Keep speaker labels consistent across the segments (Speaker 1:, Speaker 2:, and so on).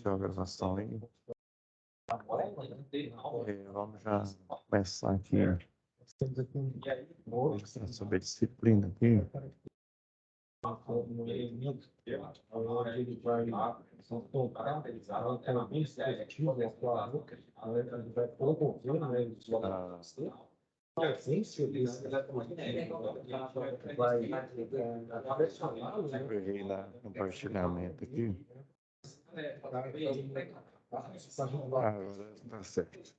Speaker 1: iniciar a gravação aí. Vamos já começar aqui sobre a disciplina aqui. Eu errei no compartilhamento aqui. Agora tá certo.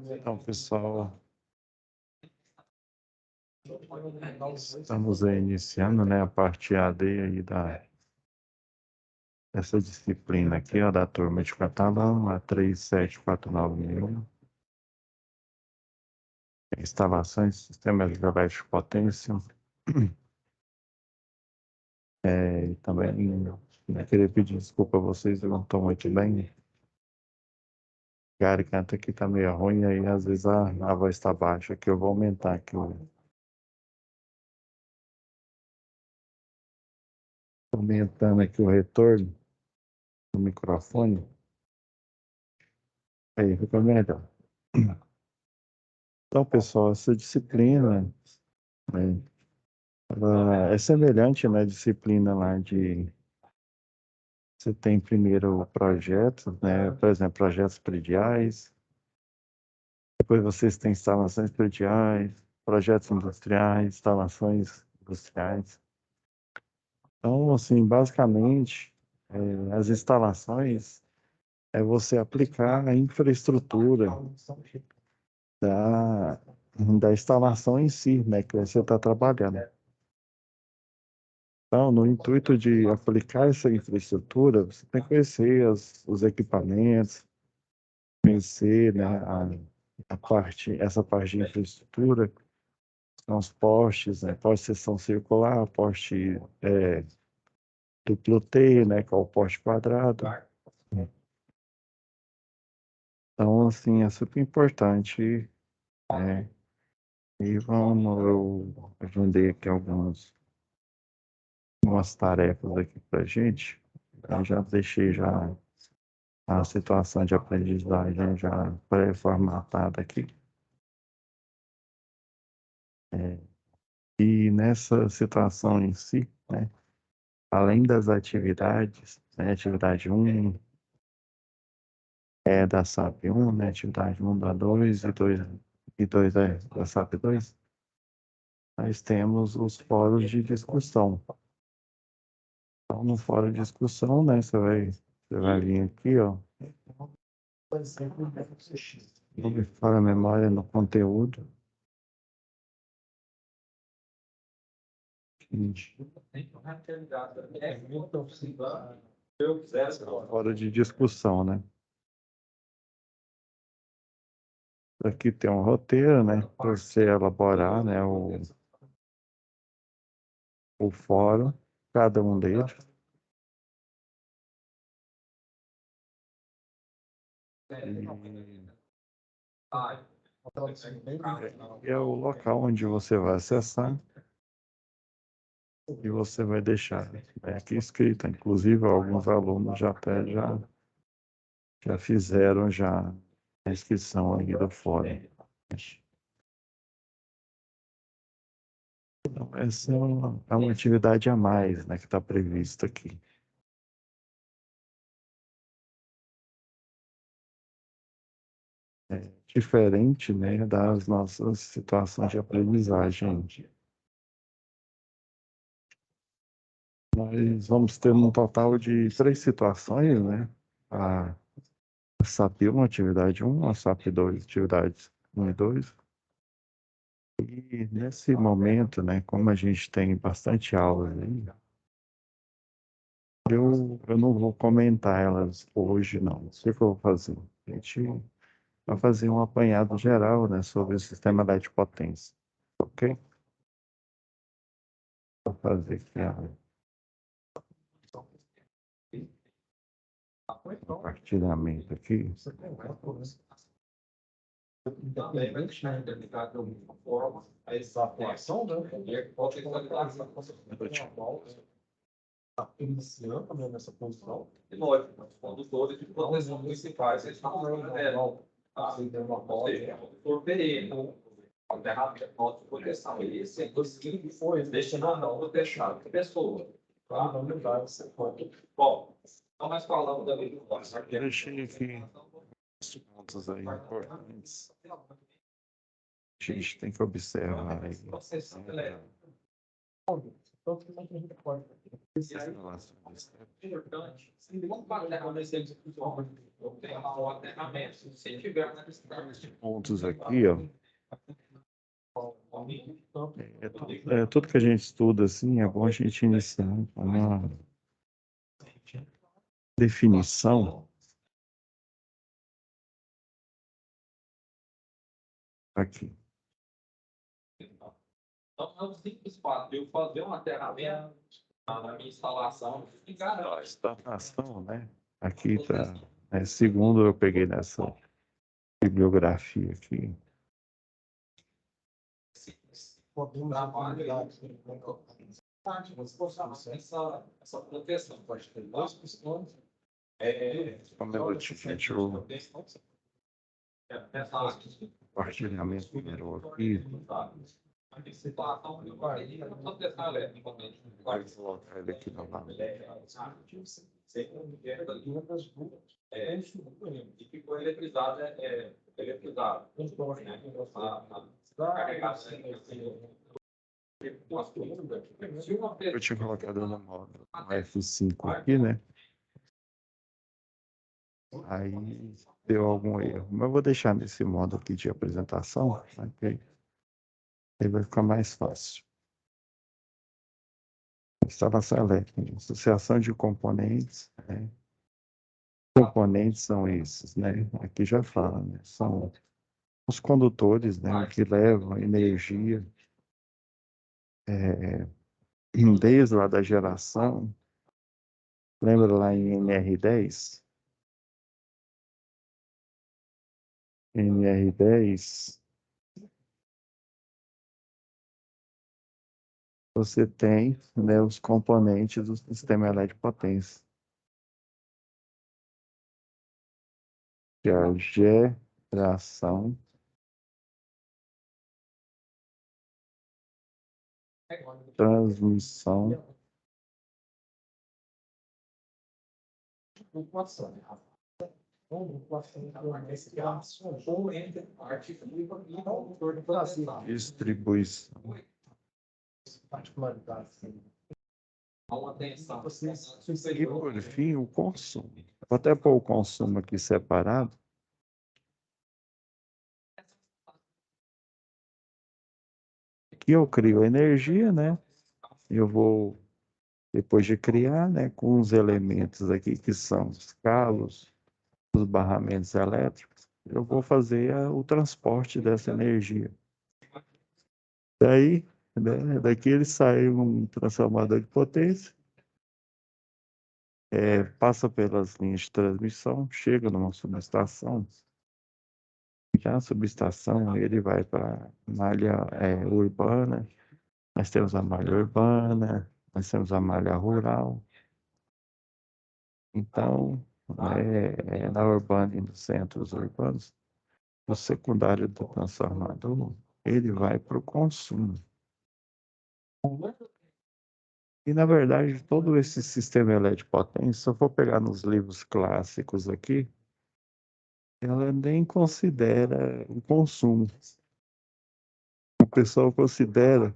Speaker 1: Então, pessoal, estamos aí iniciando, né, a parte AD aí dessa disciplina aqui, ó, da turma de catalão, a 37491. Instalações, sistemas de de potência. E também queria pedir desculpa a vocês, eu não estou muito bem. A garganta aqui tá meio ruim, aí às vezes a voz está baixa, aqui eu vou aumentar aqui. Aumentando aqui o retorno do microfone. Aí, fica melhor. Então, pessoal, essa disciplina, né, ela é semelhante na disciplina lá de... Você tem primeiro projetos, né? Por exemplo, projetos prediais. Depois vocês têm instalações prediais, projetos industriais, instalações industriais. Então, assim, basicamente, as instalações é você aplicar a infraestrutura da instalação em si, né, que você está trabalhando. Então, no intuito de aplicar essa infraestrutura, você tem que conhecer os equipamentos, conhecer, né, essa parte de infraestrutura, são os postes, né, poste de seção circular, poste duplo T, né, que é o poste quadrado. Então, assim, é super importante, né? E eu agendei aqui algumas tarefas aqui para gente. Eu já deixei já a situação de aprendizagem já pré-formatada aqui. E nessa situação em si, né, além das atividades, né, atividade 1 é da SAP 1, né, atividade 1 da 2 e 2 da SAP 2, nós temos os fóruns de discussão. Então, no fórum de discussão, né, você vai vir aqui, ó. Não me falha a memória no conteúdo. Fórum de discussão, né? Aqui tem um roteiro, né, para você elaborar, né, o fórum, cada um deles. E é o local onde você vai acessar e você vai deixar, né, aqui escrito. Inclusive, alguns alunos já fizeram já a inscrição aí do fórum. Então, essa é uma atividade a mais, né, que está prevista aqui. Diferente, né, das nossas situações de aprendizagem. Nós vamos ter um total de 3 situações, né? A SAP 1, atividade 1, a SAP 2, atividades 1 e 2. E nesse momento, né, como a gente tem bastante aula aí, eu não vou comentar elas hoje, não. O que eu vou fazer? A gente vai fazer um apanhado geral, né, sobre o sistema de potência, ok? Vou fazer aqui compartilhamento aqui.
Speaker 2: iniciando, né, nessa posição.
Speaker 3: E lógico, os condutores de proteção municipais, eles estão federal, tá? Ou seja, condutor perene, aterramento de proteção. Esse é o foi destinado a proteger a pessoa. Tá? Bom, então nós falamos da lei do código.
Speaker 1: Eu deixei aqui os pontos aí importantes. A gente tem que observar aí.
Speaker 3: Processão elétrica.
Speaker 2: Então, o que a gente pode
Speaker 3: Importante. Vamos bater nesse execução. Eu tenho lá o aterramento. Se tiver uma distância.
Speaker 1: Pontos aqui, ó. Tudo que a gente estuda assim, é bom a gente iniciar com uma definição aqui.
Speaker 3: Então, é um simples fato. Eu fazer um aterramento na minha instalação e
Speaker 1: A instalação, né? Aqui tá. Segundo eu peguei nessa bibliografia aqui.
Speaker 2: podemos
Speaker 3: essa proteção.
Speaker 2: pode ter dois pistões.
Speaker 1: Um minutinho, gente. O compartilhamento número aqui. Vai colocar ele aqui novamente.
Speaker 3: E ficou eletrizado, eletrizado.
Speaker 1: Eu tinha colocado no modo F5 aqui, né? Aí deu algum erro. Mas eu vou deixar nesse modo aqui de apresentação, ok? Aí vai ficar mais fácil. Instalação elétrica, associação de componentes, né? Componentes são esses, né? Aqui já fala, né? São os condutores, né? Que levam energia desde lá da geração. Lembra lá em NR10? NR10, você tem, né, os componentes do sistema elétrico potência. Que é a geração, transmissão, distribuição. E por fim, o consumo. Vou até pôr o consumo aqui separado. Aqui eu crio energia, né? Eu vou, depois de criar, né, com os elementos aqui que são os calos, os barramentos elétricos, eu vou fazer o transporte dessa energia. Daí, né, daqui ele sai um transformador de potência, passa pelas linhas de transmissão, chega numa subestação. Já a subestação, ele vai para malha urbana. Nós temos a malha urbana, nós temos a malha rural. Então, na urbana e nos centros urbanos, o secundário do transformador, ele vai para o consumo. E, na verdade, todo esse sistema elétrico potente, se eu for pegar nos livros clássicos aqui, ela nem considera o consumo. O pessoal considera.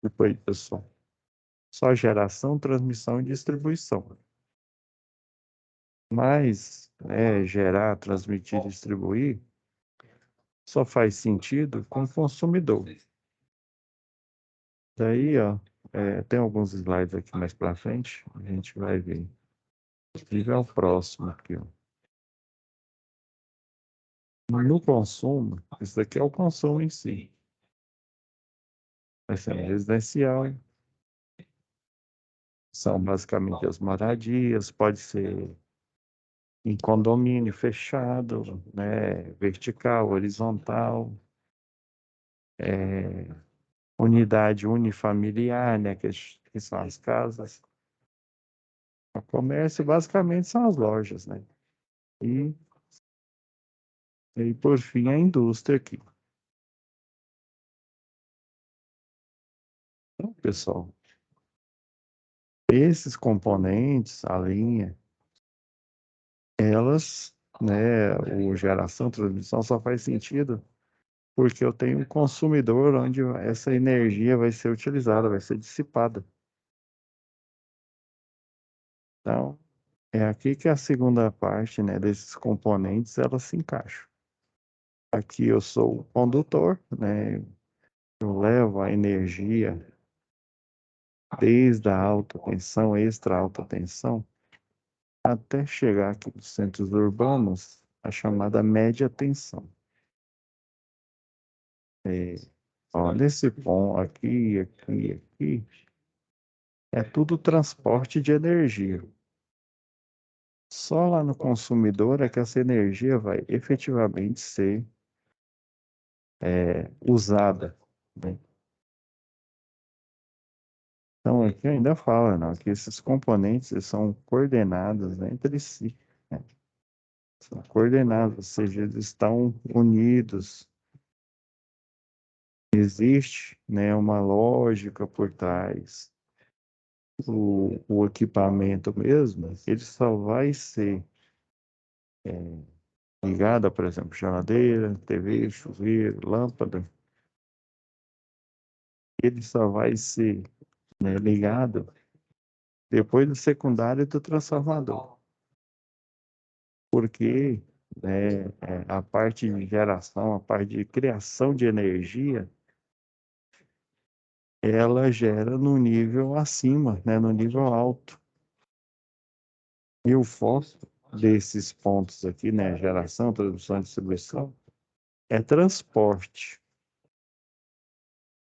Speaker 1: Depois, pessoal, só geração, transmissão e distribuição. Mas, gerar, transmitir, distribuir, só faz sentido com o consumidor. Daí, ó, tem alguns slides aqui mais para frente, a gente vai ver. Inclusive é o próximo aqui, ó. No consumo, isso daqui é o consumo em si. Vai ser residencial, são basicamente as moradias, pode ser em condomínio fechado, né, vertical, horizontal, unidade unifamiliar, né, que são as casas. O comércio basicamente são as lojas, né? E, e por fim a indústria aqui. Então, pessoal, esses componentes, a linha, elas, né, o geração, transmissão só faz sentido porque eu tenho um consumidor onde essa energia vai ser utilizada, vai ser dissipada. Então, é aqui que a segunda parte, né, desses componentes, elas se encaixam. Aqui eu sou o condutor, né, eu levo a energia desde a alta tensão, extra alta tensão, até chegar aqui nos centros urbanos, a chamada média tensão. Ó, nesse ponto aqui, é tudo transporte de energia. Só lá no consumidor é que essa energia vai efetivamente ser usada, né? Então, aqui ainda fala, não, que esses componentes eles são coordenados, né, entre si, né? São coordenados, ou seja, eles estão unidos. Existe, né, uma lógica por trás. O equipamento mesmo, ele só vai ser ligado, por exemplo, geladeira, TV, chuveiro, lâmpada. Ele só vai ser, né, ligado depois do secundário do transformador. Porque, né, a parte de geração, a parte de criação de energia, ela gera no nível acima, né, no nível alto. E o foco desses pontos aqui, né, geração, transmissão e distribuição, é transporte.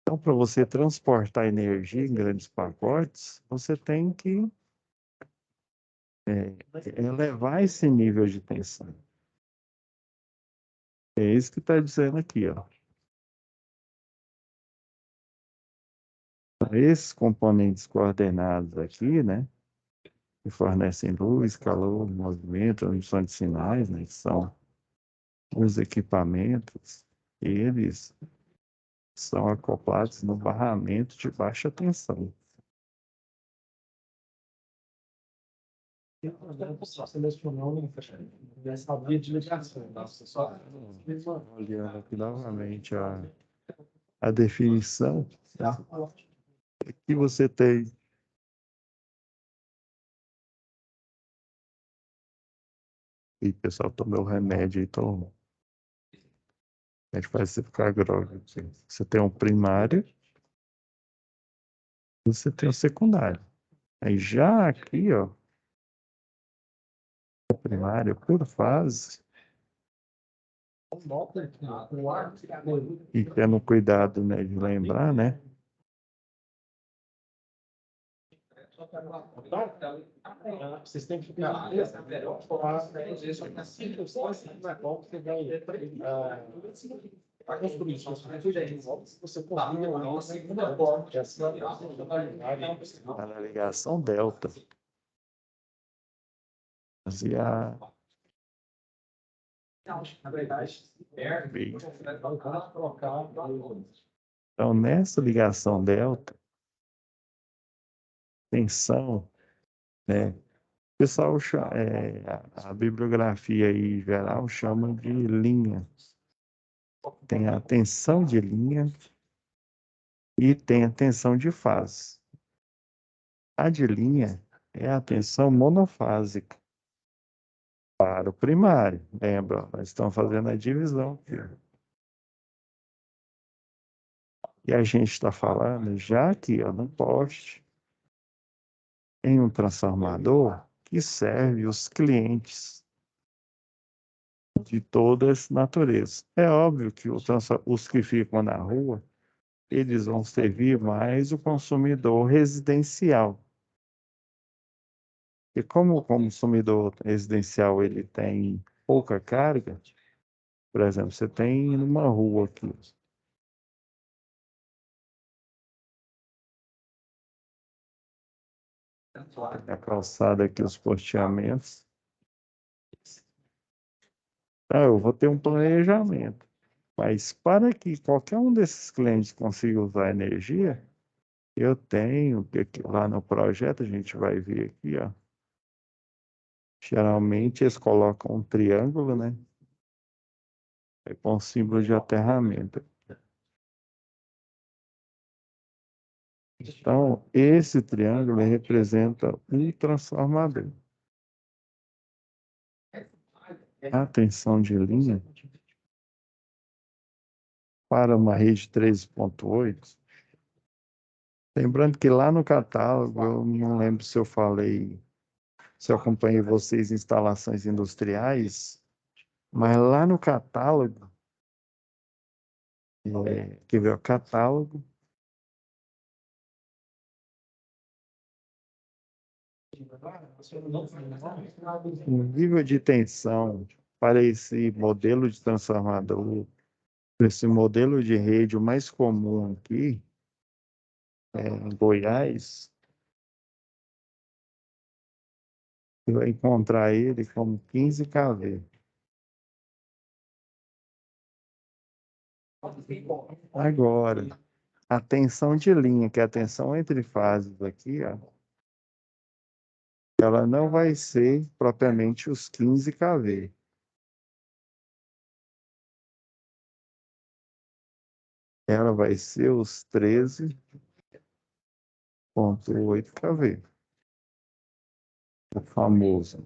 Speaker 1: Então, para você transportar energia em grandes pacotes, você tem que elevar esse nível de tensão. É isso que está dizendo aqui, ó. Esses componentes coordenados aqui, né, que fornecem luz, calor, movimento, emissão de sinais, né, que são os equipamentos, eles são acoplados no barramento de baixa tensão.
Speaker 2: Você selecionou nessa via de ligação.
Speaker 1: Olhando aqui novamente a definição, né, que você tem. E pessoal, tomei o remédio e tomou. A gente faz você ficar grogue. Você tem um primário, você tem o secundário. Aí já aqui, ó, o primário por fase, e tendo cuidado, né, de lembrar, né?
Speaker 2: Vocês têm que ficar. Para construir isso, você consiga
Speaker 1: Tá na ligação delta. Fazia
Speaker 2: na verdade,
Speaker 1: então, nessa ligação delta, tensão, né? O pessoal, a bibliografia aí geral chama de linha. Tem a tensão de linha e tem a tensão de fase. A de linha é a tensão monofásica para o primário. Lembra? Nós estamos fazendo a divisão aqui. E a gente está falando já aqui, ó, no poste, em um transformador que serve os clientes de toda essa natureza. É óbvio que os que ficam na rua, eles vão servir mais o consumidor residencial. E como o consumidor residencial ele tem pouca carga, por exemplo, você tem numa rua aqui, A calçada aqui, os posteamentos. Então, eu vou ter um planejamento. Mas para que qualquer um desses clientes consiga usar energia, eu tenho, que aqui, lá no projeto, a gente vai ver aqui, ó. Geralmente eles colocam um triângulo, né? Aí com um símbolo de aterramento. Então, esse triângulo representa um transformador. A tensão de linha para uma rede 13.8. Lembrando que lá no catálogo, eu não lembro se eu falei, se eu acompanhei vocês em instalações industriais, mas lá no catálogo, quer ver o catálogo, o nível de tensão para esse modelo de transformador, esse modelo de rede o mais comum aqui, em Goiás, você vai encontrar ele como 15 kV. Agora, a tensão de linha, que é a tensão entre fases aqui, ó, ela não vai ser propriamente os 15 kV. Ela vai ser os 13,8 kV. O famoso.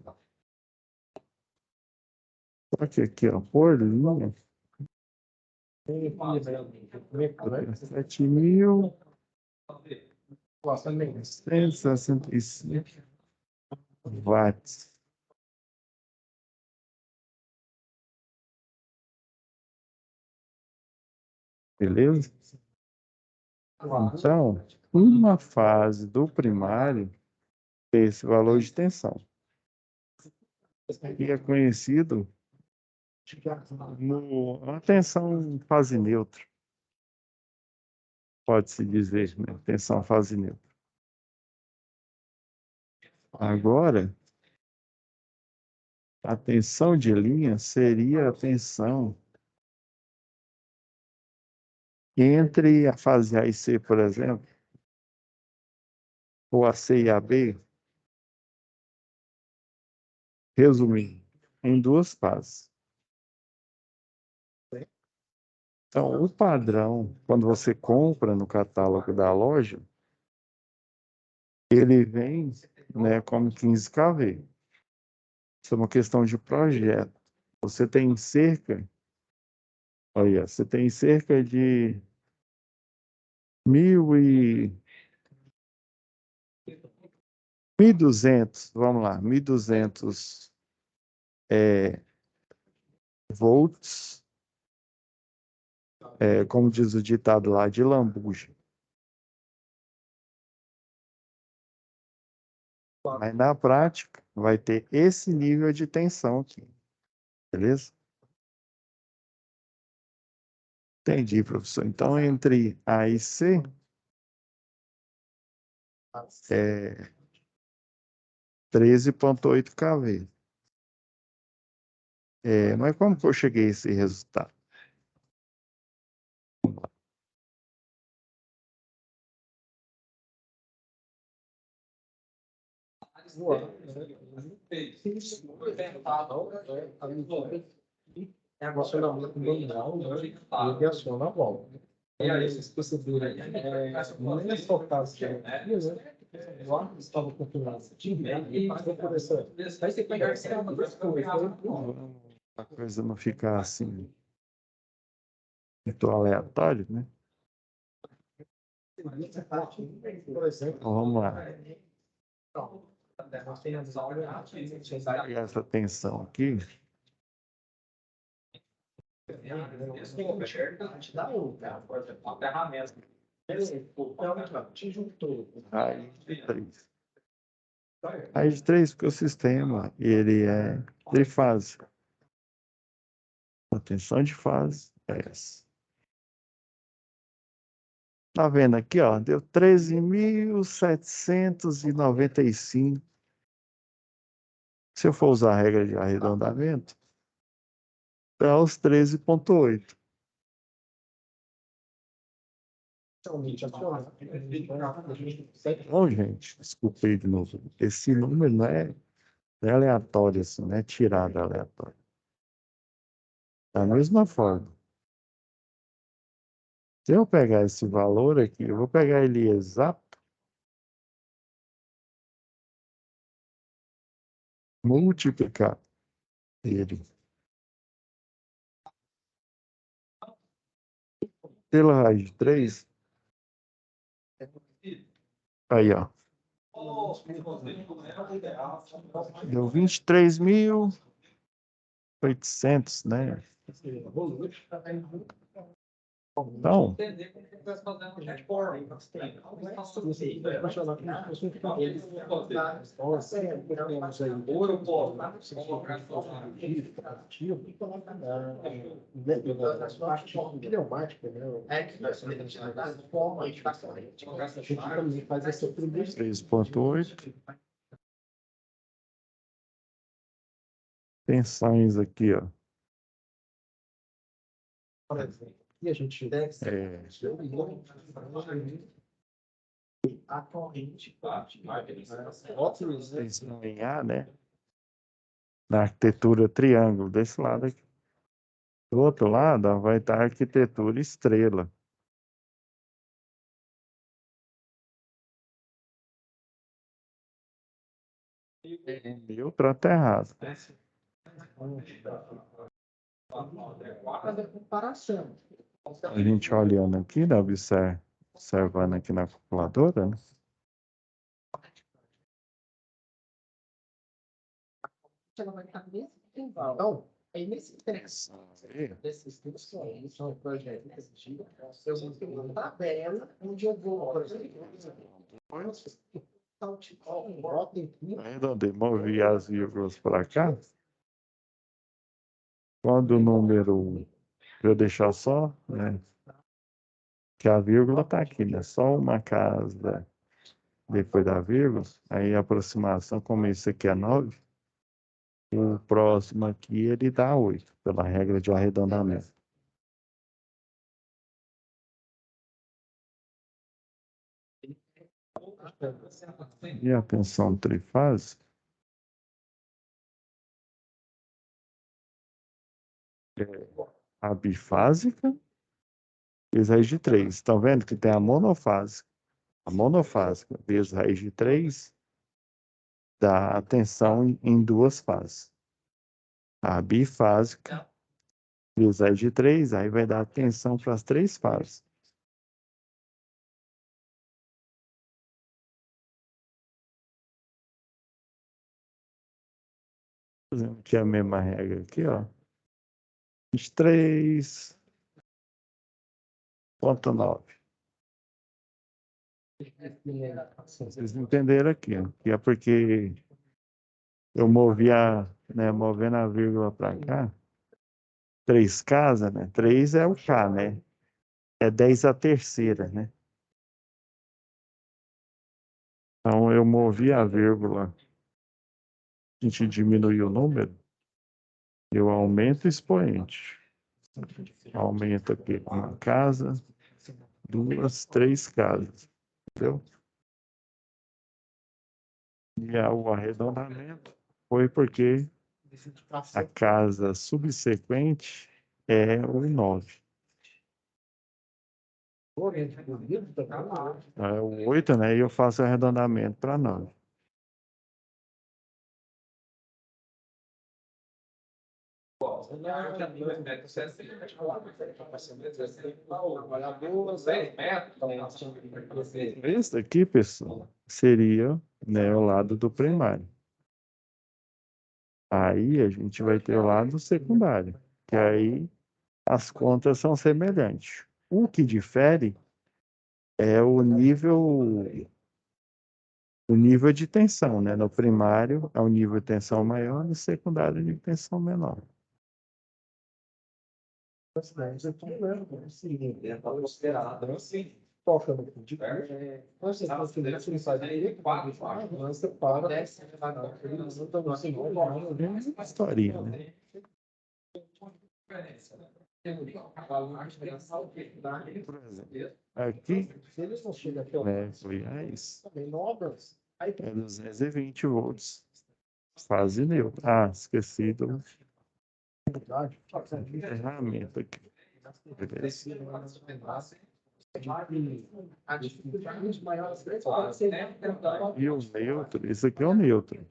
Speaker 1: Só que aqui, ó, por linha, 7.165 watts. Beleza? Então, uma fase do primário tem esse valor de tensão. E é conhecido uma tensão fase neutra. Pode-se dizer, né? Tensão fase neutra. Agora, a tensão de linha seria a tensão entre a fase A e C, por exemplo, ou a C e a B, resumindo, em duas fases. Então, o padrão, quando você compra no catálogo da loja, ele vem, né, como 15 kV. Isso é uma questão de projeto. Você tem cerca, olha, você tem cerca de 1.200, vamos lá, 1.200 volts, como diz o ditado lá, de lambuja. Mas na prática, vai ter esse nível de tensão aqui, beleza? Entendi, professor. Então, entre A e C, é 13,8 kV. Mas como que eu cheguei a esse resultado?
Speaker 2: É acionamento manual, né? Ele aciona a bola. E aí, vocês perceberam, não é só o caso de energia, né? Lá estava confirmado e passou por essa. Aí você pega duas coisas.
Speaker 1: A coisa não ficar assim, muito aleatório, né?
Speaker 2: Por exemplo,
Speaker 1: Então, vamos lá. Pegar essa tensão aqui. Raiz de 3. Raiz de 3, porque o sistema ele é trifase. A tensão de fase é essa. Tá vendo aqui, ó? Deu 13.795. Se eu for usar a regra de arredondamento, dá os 13,8. Bom, gente, desculpe aí de novo. Esse número não é aleatório, assim, não é tirado aleatório. Da mesma forma, se eu pegar esse valor aqui, eu vou pegar ele exato, multiplicar ele pela raiz de 3, aí, ó, deu 23.800, né? Então,
Speaker 2: Faz
Speaker 1: 3,8. Tensões aqui, ó.
Speaker 2: E a gente a corrente
Speaker 1: Tensão em A, né? Na arquitetura triângulo, desse lado aqui. Do outro lado, ó, vai estar a arquitetura estrela. Neutro aterrado.
Speaker 2: fazer comparação.
Speaker 1: A gente olhando aqui, né, observando aqui na calculadora, né?
Speaker 2: Ela vai estar nesse intervalo. Então, aí nesse intervalo, desses funções, são projetos de eu vou ter uma tabela onde eu vou, por exemplo,
Speaker 1: Arredondei, movi as vírgulas para cá. Quando o número, eu deixar só, né? Que a vírgula está aqui, né? Só uma casa depois da vírgula. Aí a aproximação, como isso aqui é 9, o próximo aqui ele dá 8, pela regra de arredondamento. E a tensão trifásica é a bifásica vezes raiz de 3. Estão vendo que tem a monofásica? A monofásica vezes raiz de 3 dá a tensão em duas fases. A bifásica vezes raiz de 3, aí vai dar a tensão para as três fases. Fazendo aqui a mesma regra aqui, ó. 23,9. Vocês entenderam aqui, ó. Que é porque eu movendo a vírgula para cá. 3 casas, né? 3 é o K, né? É 10 a terceira, né? Então, eu movi a vírgula, a gente diminuiu o número, eu aumento o expoente. Aumenta aqui uma casa, 2, 3 casas, entendeu? E o arredondamento foi porque a casa subsequente é o 9. É o 8, né? E eu faço arredondamento para 9. Esse daqui, pessoal, seria, né, o lado do primário. Aí a gente vai ter o lado secundário, que aí as contas são semelhantes. O que difere é o nível de tensão, né? No primário é o nível de tensão maior, no secundário é o nível de tensão menor.
Speaker 2: toca no fim de quando você faz o que você faz você para,
Speaker 1: É historinha, né? Por exemplo, aqui,
Speaker 2: se eles não chegam aqui,
Speaker 1: né, Goiás,
Speaker 2: também obras, aí
Speaker 1: é 220 volts. Fase neutra. Ah, esqueci do ferramenta aqui. Beleza? E o neutro, isso aqui é o neutro.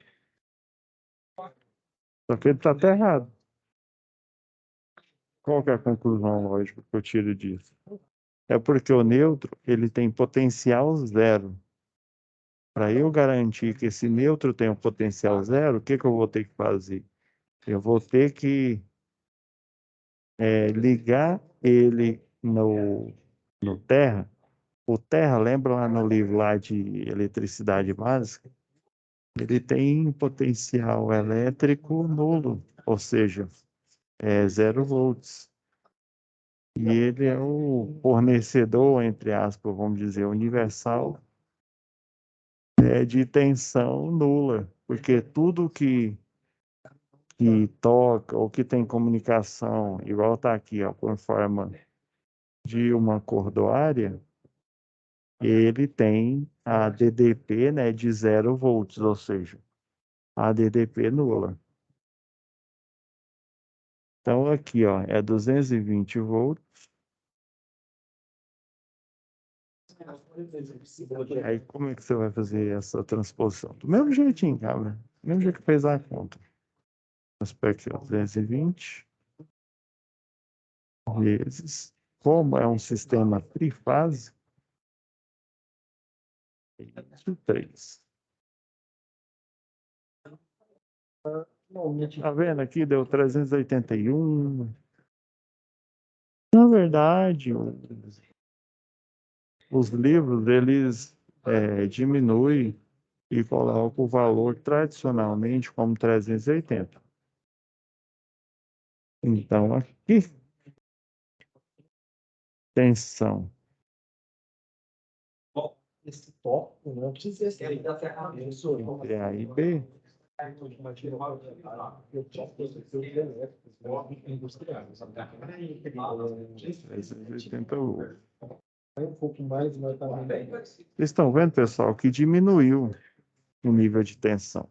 Speaker 1: Só que ele está até errado. Qual que é a conclusão lógica que eu tiro disso? É porque o neutro, ele tem potencial zero. Para eu garantir que esse neutro tem um potencial zero, o que que eu vou ter que fazer? Eu vou ter que ligar ele no terra. O terra, lembra lá no livro lá de eletricidade básica? Ele tem potencial elétrico nulo, ou seja, é 0 volts. E ele é o fornecedor, entre aspas, vamos dizer, universal, de tensão nula, porque tudo que toca ou que tem comunicação, igual está aqui, ó, por forma de uma cordoária, ele tem a DDP, né, de 0 volts, ou seja, a DDP nula. Então aqui, ó, é 220 volts. Aí como é que você vai fazer essa transposição? Do mesmo jeitinho, cara. Do mesmo jeito que fez a conta. Aspecto 220 vezes. Como é um sistema trifásico, 3. Tá vendo aqui? Deu 381. Na verdade, os livros, eles diminuem e colocam o valor tradicionalmente como 380. Então, aqui, tensão.
Speaker 2: esse tópico, não precisa ser da ferramenta.
Speaker 1: Entre A e B.
Speaker 2: Industriais.
Speaker 1: 380 volts.
Speaker 2: Um pouco mais, mas também.
Speaker 1: Vocês estão vendo, pessoal, que diminuiu o nível de tensão.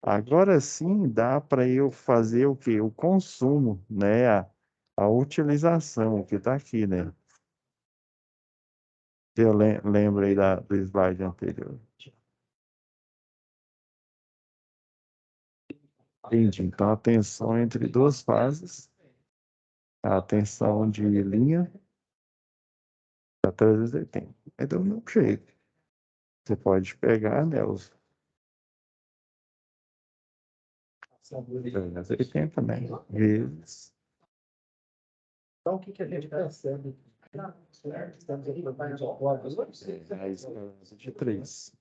Speaker 1: Agora sim dá para eu fazer o quê? O consumo, né? A utilização, que está aqui, né? Eu lembro aí do slide anterior. Entendi. Então, a tensão entre duas fases, a tensão de linha, está 380. É do mesmo jeito. Você pode pegar, né, os 380, né, vezes.
Speaker 2: Então, o que a gente percebe? Estamos aqui no país de
Speaker 1: A esperança de 3.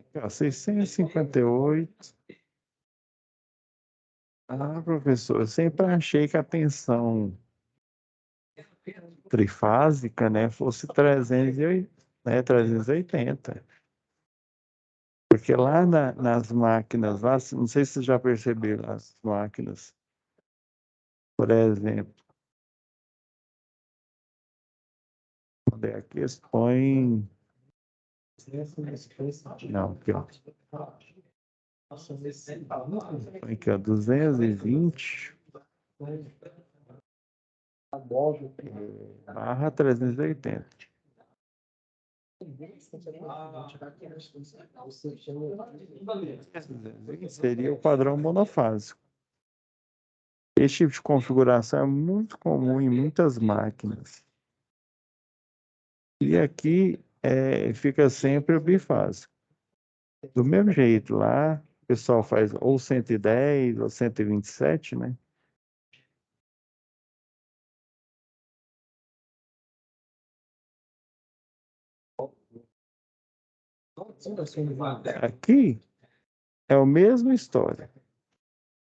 Speaker 1: Aqui, ó, 658. Ah, professor, eu sempre achei que a tensão trifásica, né, fosse 380. Porque lá nas máquinas, lá, não sei se você já percebeu, as máquinas, por exemplo, quando é aqui, eles põem... Não, aqui, ó. Põe aqui, ó, 220 barra 380. Seria o padrão monofásico. Esse tipo de configuração é muito comum em muitas máquinas. E aqui fica sempre o bifásico. Do mesmo jeito, lá o pessoal faz ou 110 ou 127, né? Aqui é a mesma história.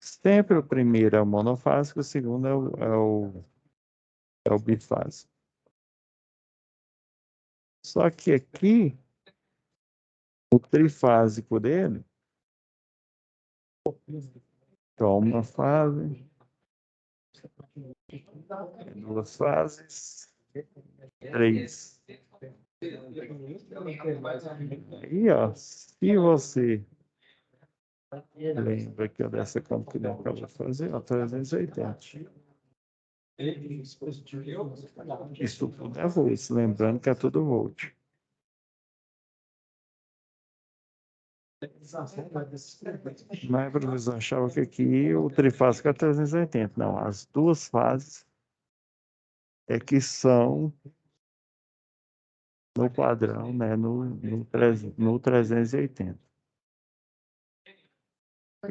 Speaker 1: Sempre o primeiro é o monofásico, o segundo é o bifásico. Só que aqui, o trifásico dele, toma uma fase, duas fases, três. Aí, ó, se você lembra que eu dessa conta que eu vou fazer, ó, 380. Isso tudo é volts, lembrando que é tudo volt. Mas, professor, achava que aqui o trifásico é 380. Não, as duas fases é que são no padrão, né, no 380.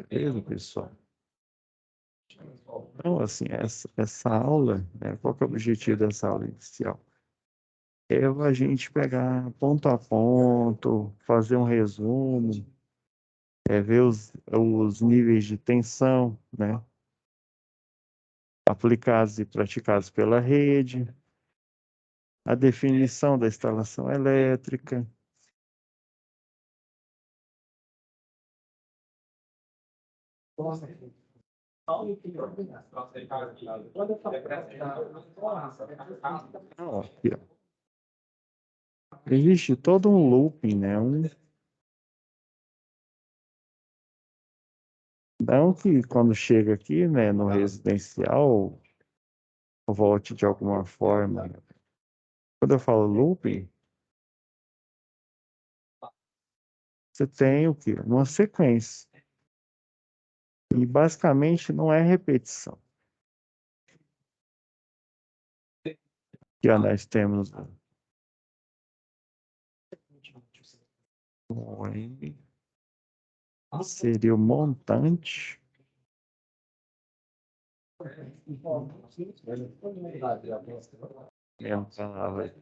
Speaker 1: Beleza, pessoal? Então, assim, essa aula, né, qual que é o objetivo dessa aula inicial? É a gente pegar ponto a ponto, fazer um resumo, ver os níveis de tensão, né, aplicados e praticados pela rede, a definição da instalação elétrica. Não, aqui, ó. Existe todo um looping, né? Não que quando chega aqui, né, no residencial, volte de alguma forma. Quando eu falo looping, você tem o quê? Uma sequência. E basicamente não é repetição. Aqui ó, nós temos o M, seria o montante. Mesma palavra aqui.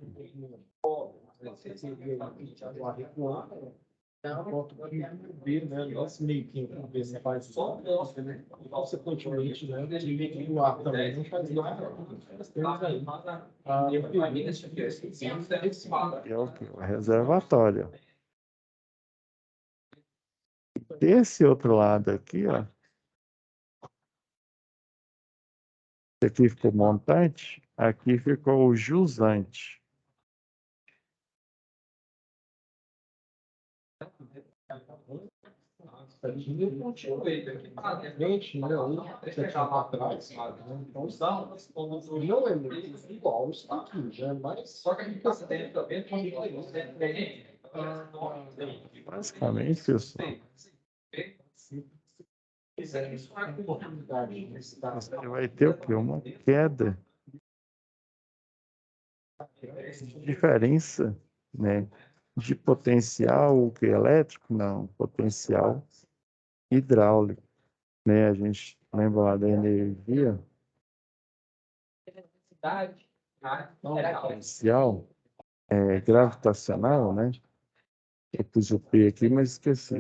Speaker 2: Ver, né, nosso meio que você faz só, consequentemente, né, o ar também não faz nada.
Speaker 1: É o quê? O reservatório. Desse outro lado aqui, ó. Aqui ficou montante, aqui ficou o jusante.
Speaker 2: Gente, não, você tinha para trás, então não é muito igual isso aqui, né? Mas só que a gente passa dentro também,
Speaker 1: Basicamente, pessoal, você vai ter o quê? Uma queda de diferença, né? De potencial que elétrico, não, potencial hidráulico, né? A gente lembra lá da energia potencial gravitacional, né? Eu pus o P aqui, mas esqueci.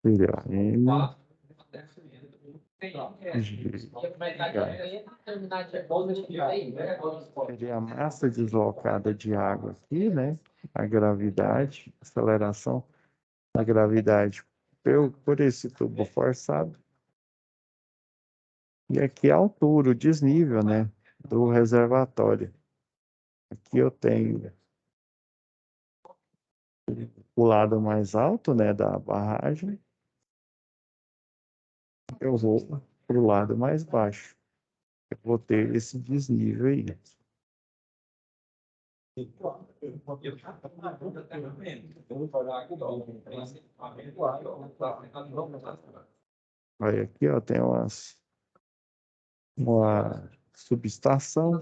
Speaker 1: Entendeu? M, G, seria a massa deslocada de água aqui, né? A gravidade, aceleração da gravidade por esse tubo forçado. E aqui a altura, o desnível, né? Do reservatório. Aqui eu tenho o lado mais alto, né? Da barragem. Eu vou para o lado mais baixo. Eu vou ter esse desnível aí. Aí aqui, ó, tem uma subestação,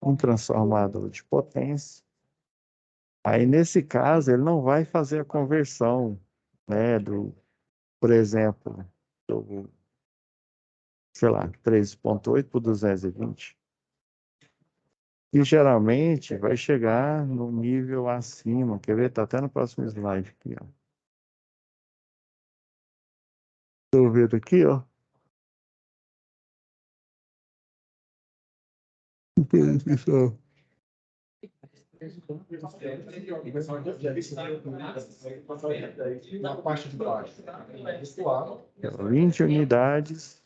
Speaker 1: um transformador de potência. Aí, nesse caso, ele não vai fazer a conversão, né, por exemplo, do, sei lá, 13.8 por 220. E geralmente vai chegar no nível acima. Quer ver? Tá até no próximo slide aqui, ó. Estou vendo aqui, ó. Pessoal.
Speaker 2: Na parte de baixo, vestuário.
Speaker 1: 20 unidades.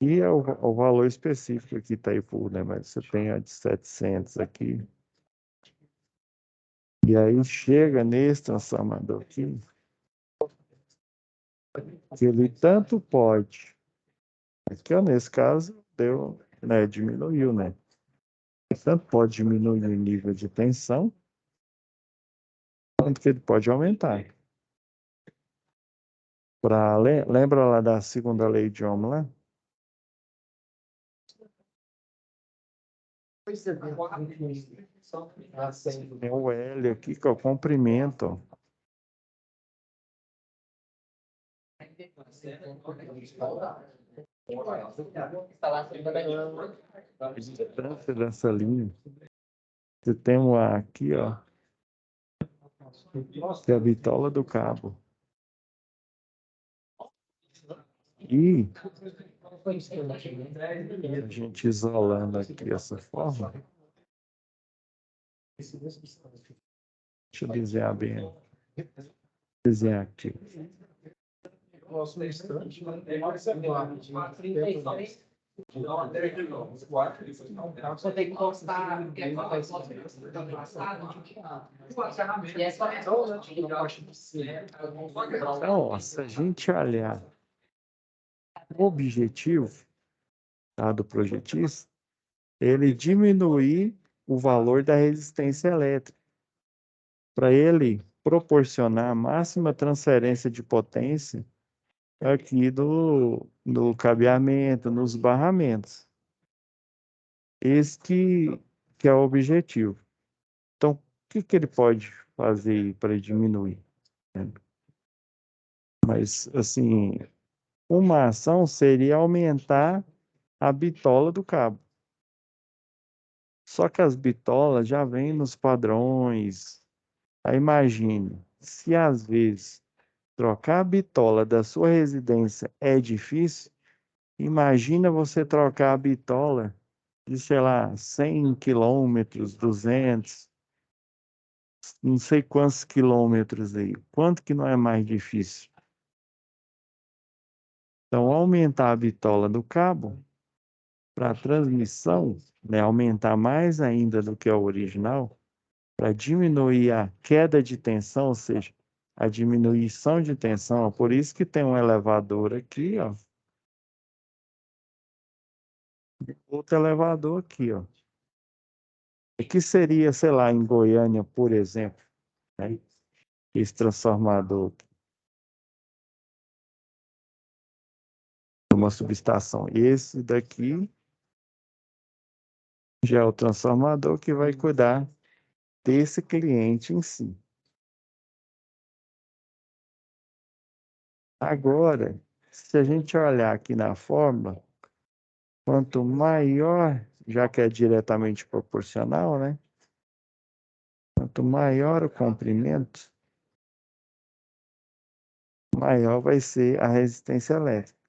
Speaker 1: E é o valor específico aqui, Itaipu, né? Mas você tem a de 700 aqui. E aí chega nesse transformador aqui, que ele tanto pode. Aqui, ó, nesse caso, deu, né? Diminuiu, né? Tanto pode diminuir o nível de tensão, quanto que ele pode aumentar. Lembra lá da segunda lei de Ohm lá? Tem o L aqui, que é o comprimento. A distância dessa linha. Você tem uma aqui, ó, que é a bitola do cabo. E a gente isolando aqui dessa forma. Deixa eu desenhar bem. Desenhar aqui.
Speaker 2: Próximo instante,
Speaker 4: Só tem que postar.
Speaker 1: Então, ó, se a gente olhar o objetivo, tá, do projetista, ele diminuir o valor da resistência elétrica, para ele proporcionar a máxima transferência de potência aqui no cabeamento, nos barramentos. Esse que é o objetivo. Então, o que ele pode fazer para diminuir, né? Mas, assim, uma ação seria aumentar a bitola do cabo. Só que as bitolas já vêm nos padrões. Aí imagine, se às vezes trocar a bitola da sua residência é difícil, imagina você trocar a bitola de, sei lá, 100 quilômetros, 200, não sei quantos quilômetros aí. Quanto que não é mais difícil? Então, aumentar a bitola do cabo para a transmissão, né, aumentar mais ainda do que o original, para diminuir a queda de tensão, ou seja, a diminuição de tensão. Por isso que tem um elevador aqui, ó. Outro elevador aqui, ó. Que seria, sei lá, em Goiânia, por exemplo, né? Esse transformador, uma subestação. Esse daqui já é o transformador que vai cuidar desse cliente em si. Agora, se a gente olhar aqui na fórmula, quanto maior, já que é diretamente proporcional, né? Quanto maior o comprimento, maior vai ser a resistência elétrica.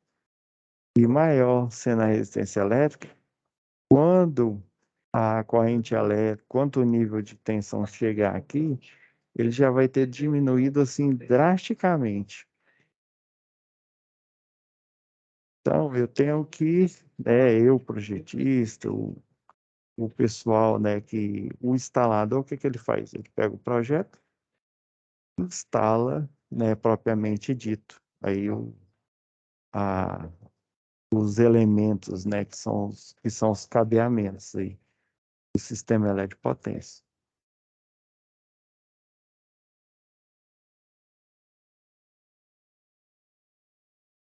Speaker 1: E maior sendo a resistência elétrica, quando a corrente elétrica, quanto o nível de tensão chegar aqui, ele já vai ter diminuído assim drasticamente. Então, eu tenho que, né, eu, projetista, o pessoal, né, o instalador, o que que ele faz? Ele pega o projeto, instala, né, propriamente dito. Aí a, os elementos, né, que são os cabeamentos aí do sistema elétrico de potência.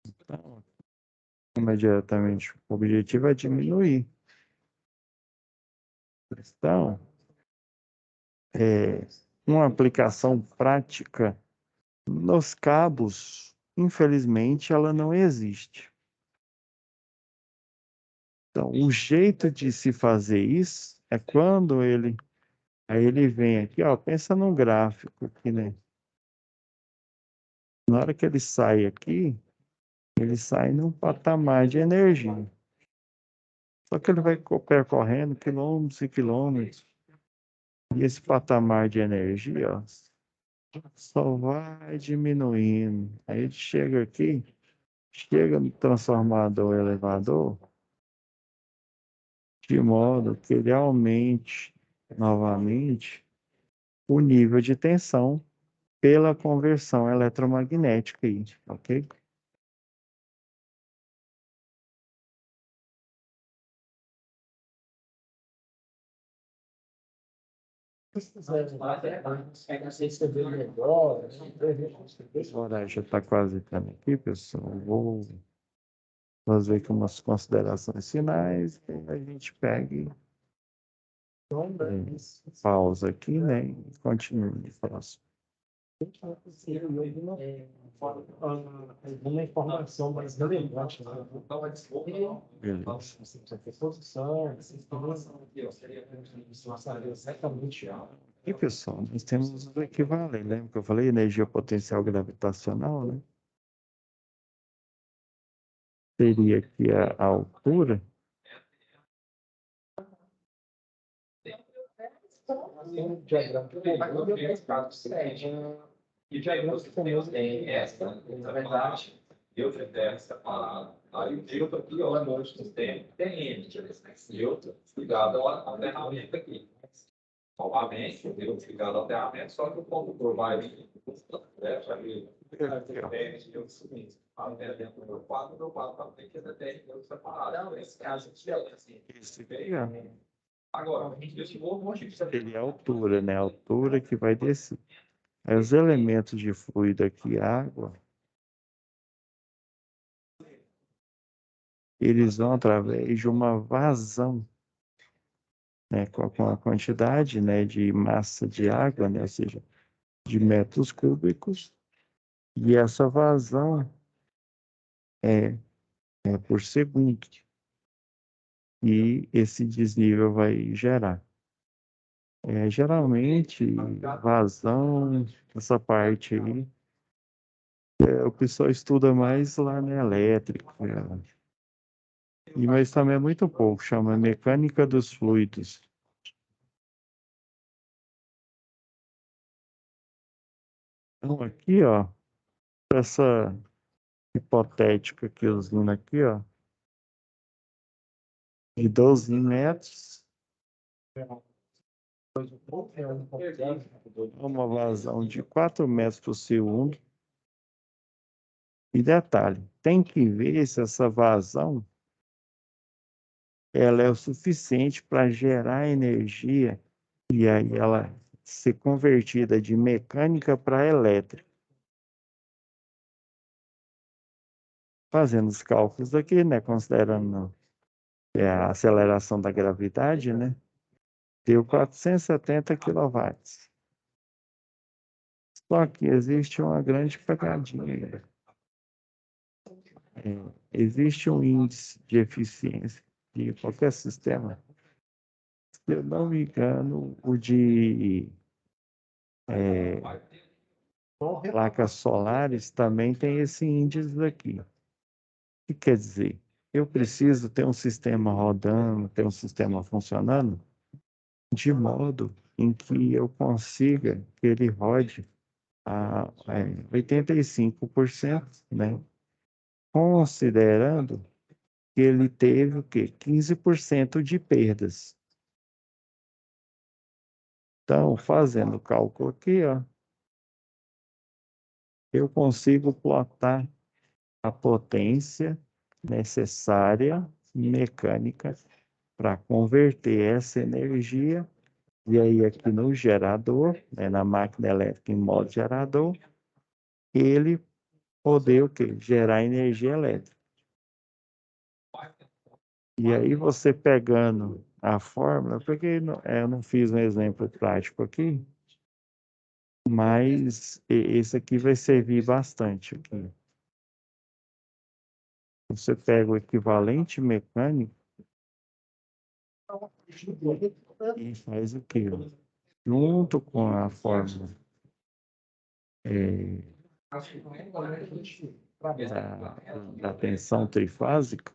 Speaker 1: Então, imediatamente, o objetivo é diminuir. Então, uma aplicação prática nos cabos, infelizmente, ela não existe. Então, o jeito de se fazer isso é quando aí ele vem aqui, ó, pensa num gráfico aqui, né? Na hora que ele sai aqui, ele sai num patamar de energia. Só que ele vai percorrendo quilômetros e quilômetros. E esse patamar de energia, ó, só vai diminuindo. Aí ele chega aqui, chega no transformador elevador, de modo que ele aumente novamente o nível de tensão pela conversão eletromagnética aí, ok?
Speaker 2: Se quiser, não sei se eu melhor,
Speaker 1: O horário já está quase entrando aqui, pessoal. Vou fazer aqui umas considerações finais e a gente pega e pausa aqui, né? E continua no próximo.
Speaker 2: Alguma informação mais relevante, né?
Speaker 1: Beleza.
Speaker 2: Saber exatamente.
Speaker 1: E, pessoal, nós temos o equivalente. Lembra que eu falei energia potencial gravitacional, né? Seria aqui a altura.
Speaker 2: Um diagrama que
Speaker 3: E diagrama que também tem essa, na verdade, neutro terra separado. Aí o neutro aqui, ó, no sistema, tem N, neutro ligado à ferramenta aqui. Novamente, o neutro ligado à ferramenta, só que o condutor vai vir, né, já vi, até dentro do meu quadro também que tem neutro separado. Não, nesse caso aqui, assim,
Speaker 1: Isso aqui, ó.
Speaker 3: agora, esse novo,
Speaker 1: Seria a altura, né? A altura que vai descer. Aí os elementos de fluido aqui, água, eles vão através de uma vazão, né? Com a quantidade, né, de massa de água, né? Ou seja, de metros cúbicos. E essa vazão é, é por segundo. E esse desnível vai gerar. Geralmente, vazão, essa parte aí, o pessoal estuda mais lá na elétrica. Mas também é muito pouco, chama mecânica dos fluidos. Então, aqui, ó, essa hipotética que usando aqui, ó, de 12 metros, uma vazão de 4 metros por segundo. E detalhe, tem que ver se essa vazão ela é o suficiente para gerar energia e aí ela ser convertida de mecânica para elétrica. Fazendo os cálculos aqui, né, considerando a aceleração da gravidade, né, deu 470 quilowatts. Só que existe uma grande pegadinha. Existe um índice de eficiência de qualquer sistema. Se eu não me engano, o de placas solares também tem esse índice aqui. O que quer dizer? Eu preciso ter um sistema rodando, ter um sistema funcionando, de modo em que eu consiga que ele rode a 85%, né? Considerando que ele teve o quê? 15% de perdas. Então, fazendo o cálculo aqui, ó, eu consigo plotar a potência necessária mecânica para converter essa energia, e aí aqui no gerador, né, na máquina elétrica em modo gerador, ele poder o quê? Gerar energia elétrica. E aí você pegando a fórmula, porque eu não fiz um exemplo prático aqui, mas esse aqui vai servir bastante aqui. Você pega o equivalente mecânico e faz o quê? Junto com a fórmula
Speaker 2: Acho que não é igual a gente trabalha.
Speaker 1: da tensão trifásica.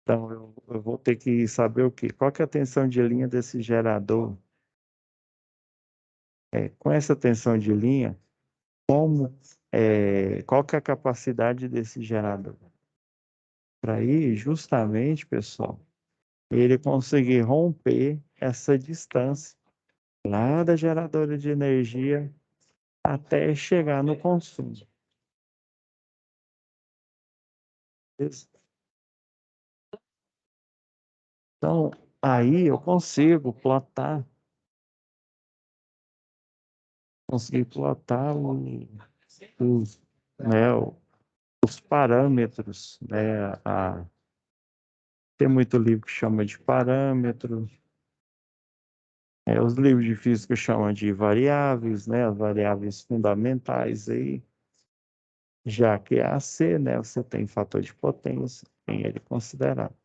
Speaker 1: Então, eu vou ter que saber o quê? Qual que é a tensão de linha desse gerador? Com essa tensão de linha, qual que é a capacidade desse gerador? Para aí, justamente, pessoal, ele conseguir romper essa distância lá da geradora de energia até chegar no consumo. Então, aí eu consigo plotar os, né, os parâmetros, né? Tem muito livro que chama de parâmetro, os livros de física chamam de variáveis, né? As variáveis fundamentais aí, já que é AC, né? Você tem fator de potência, tem ele considerado.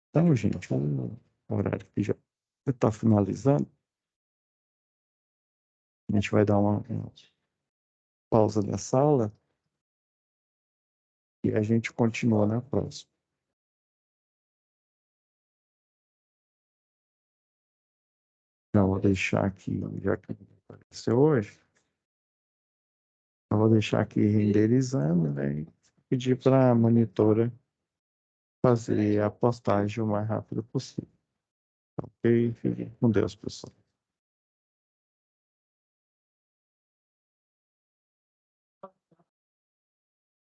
Speaker 1: Então, gente, o horário que já está finalizando, a gente vai dar uma pausa nessa aula e a gente continua na próxima. Já vou deixar aqui, já que apareceu hoje, eu vou deixar aqui renderizando, né? E pedir para a monitora fazer a postagem o mais rápido possível. Ok? Fiquem com Deus, pessoal.